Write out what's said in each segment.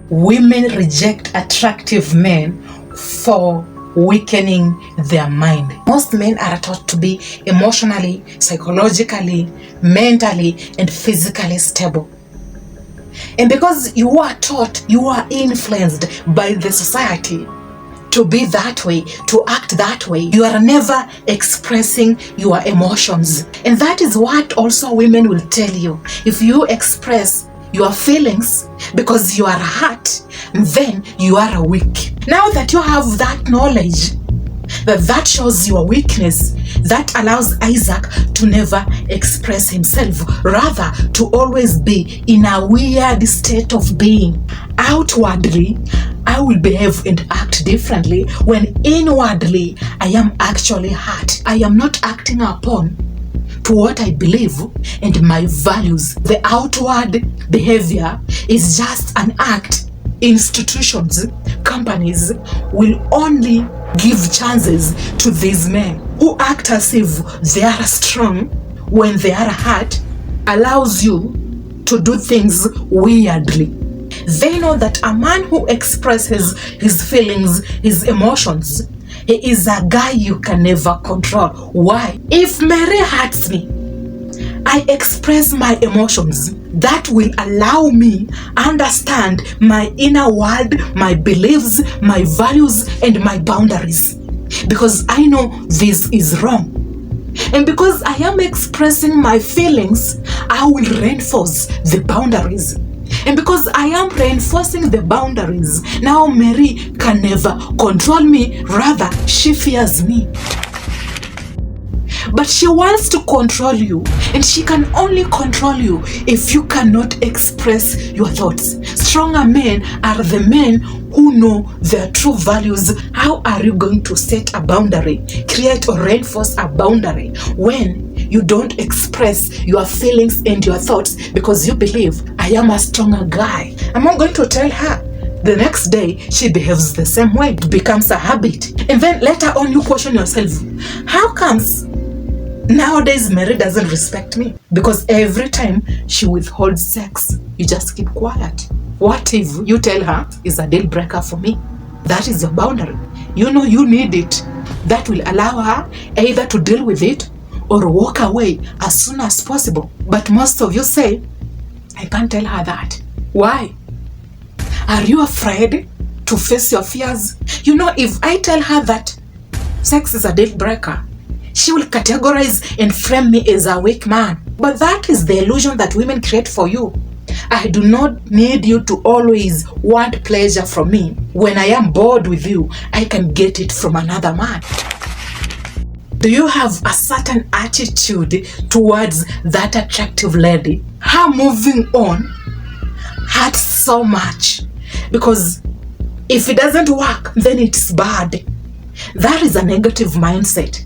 Women reject attractive men for weakening their mind. Most men are taught to be emotionally, psychologically, mentally, and physically stable. And because you are taught, you are influenced by the society to be that way, to act that way, you are never expressing your emotions. And that is what also women will tell you. If you express your feelings because you are hurt, then you are weak. Now that you have that knowledge, that shows your weakness, that allows Isaac to never express himself, rather to always be in a weird state of being. Outwardly, I will behave and act differently when inwardly I am actually hurt. I am not acting upon to what I believe and my values. The outward behavior is just an act. Institutions, companies will only give chances to these men who act as if they are strong when they are hurt, allows you to do things weirdly. They know that a man who expresses his feelings, his emotions, he is a guy you can never control. Why? If Mary hurts me, I express my emotions. That will allow me understand my inner world, my beliefs, my values, and my boundaries. Because I know this is wrong. And because I am expressing my feelings, I will reinforce the boundaries. And because I am reinforcing the boundaries, now Mary can never control me, rather she fears me. But she wants to control you, and she can only control you if you cannot express your thoughts. Stronger men are the men who know their true values. How are you going to set a boundary, create or reinforce a boundary when you don't express your feelings and your thoughts because you believe, I am a stronger guy? I'm not going to tell her. The next day, she behaves the same way. It becomes a habit. And then later on, you question yourself, how comes nowadays Mary doesn't respect me? Because every time she withholds sex, you just keep quiet. What if you tell her is a deal breaker for me? That is your boundary. You know you need it. That will allow her either to deal with it or walk away as soon as possible. But most of you say, I can't tell her that. Why? Are you afraid to face your fears? You know, if I tell her that sex is a deal breaker, she will categorize and frame me as a weak man. But that is the illusion that women create for you. I do not need you to always want pleasure from me. When I am bored with you, I can get it from another man. Do you have a certain attitude towards that attractive lady? Her moving on hurts so much because if it doesn't work, then it's bad. That is a negative mindset.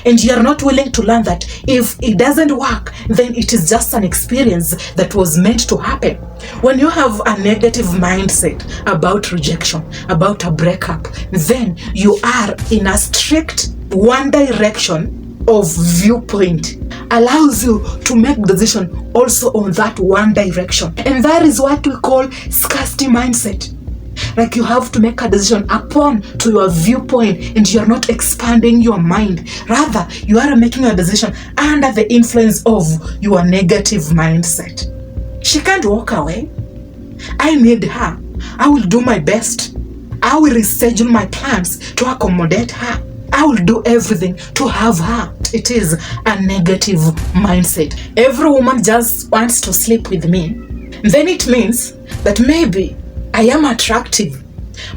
And you are not willing to learn that if it doesn't work, then it is just an experience that was meant to happen. When you have a negative mindset about rejection, about a breakup, then you are in a strict one direction of viewpoint. Allows you to make decision also on that one direction. And that is what we call scarcity mindset. Like you have to make a decision upon to your viewpoint and you're not expanding your mind. Rather, you are making a decision under the influence of your negative mindset. She can't walk away. I need her. I will do my best. I will reschedule my plans to accommodate her. I will do everything to have her. It is a negative mindset. Every woman just wants to sleep with me. Then it means that maybe I am attractive,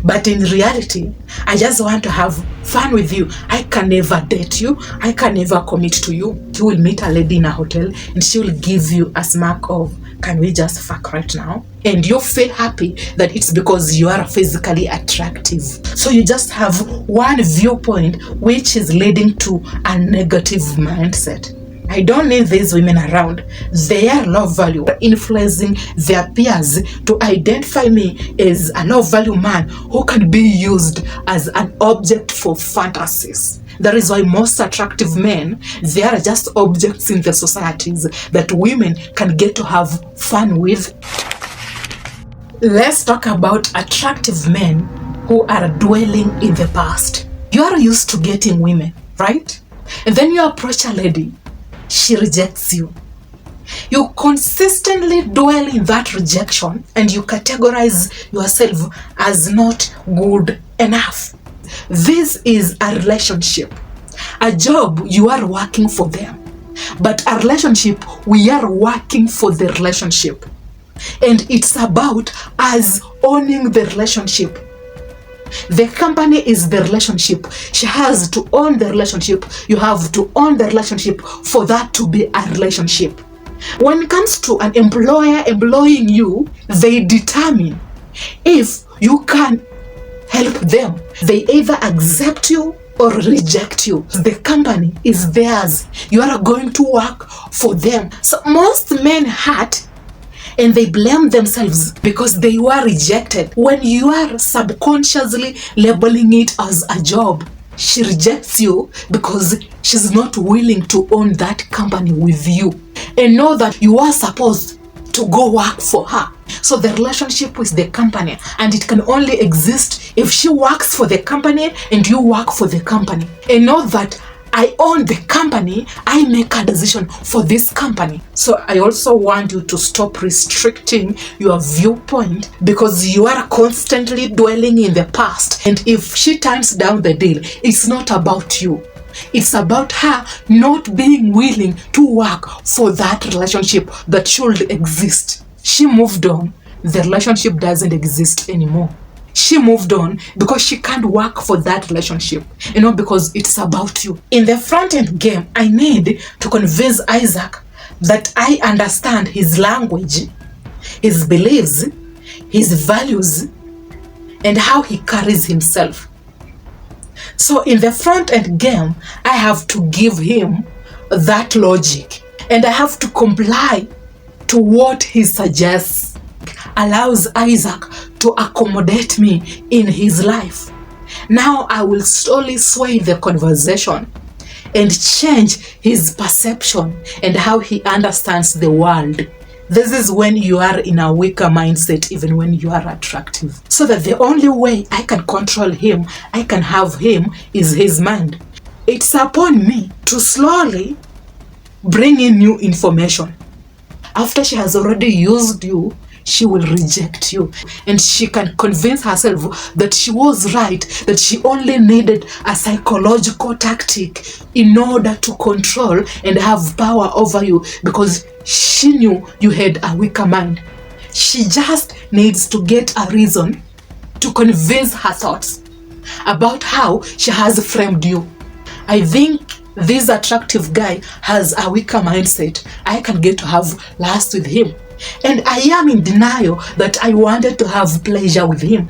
but in reality, I just want to have fun with you. I can never date you. I can never commit to you. You will meet a lady in a hotel and she will give you a smirk of, can we just fuck right now? And you feel happy that it's because you are physically attractive. So you just have one viewpoint which is leading to a negative mindset. I don't need these women around. Their low value influencing their peers to identify me as a low value man who can be used as an object for fantasies. That is why most attractive men, they are just objects in the societies that women can get to have fun with. Let's talk about attractive men who are dwelling in the past. You are used to getting women, right? And then you approach a lady, she rejects you. You consistently dwell in that rejection and you categorize yourself as not good enough. This is a relationship. A job, you are working for them. But a relationship, we are working for the relationship. And it's about us owning the relationship. The company is the relationship. She has to own the relationship. You have to own the relationship for that to be a relationship. When it comes to an employer employing you, they determine if you can help them. They either accept you or reject you. The company is theirs. You are going to work for them. So most men hurt and they blame themselves because they were rejected. When you are subconsciously labeling it as a job, she rejects you because she's not willing to own that company with you and know that you are supposed to go work for her. So the relationship with the company, and it can only exist if she works for the company and you work for the company. And know that I own the company, I make a decision for this company. So I also want you to stop restricting your viewpoint because you are constantly dwelling in the past. And if she turns down the deal, it's not about you. It's about her not being willing to work for that relationship that should exist. She moved on. The relationship doesn't exist anymore. She moved on because she can't work for that relationship, because it's about you. In the front end game, I need to convince Isaac that I understand his language, his beliefs, his values, and how he carries himself. So in the front end game, I have to give him that logic and I have to comply to what he suggests. Allows Isaac to accommodate me in his life. Now I will slowly sway the conversation and change his perception and how he understands the world. This is when you are in a weaker mindset, even when you are attractive. So that the only way I can control him, I can have him, is his mind. It's upon me to slowly bring in new information. After she has already used you, she will reject you. And she can convince herself that she was right, that she only needed a psychological tactic in order to control and have power over you because she knew you had a weaker mind. She just needs to get a reason to convince her thoughts about how she has framed you. I think this attractive guy has a weaker mindset. I can get to have lust with him. And I am in denial that I wanted to have pleasure with him.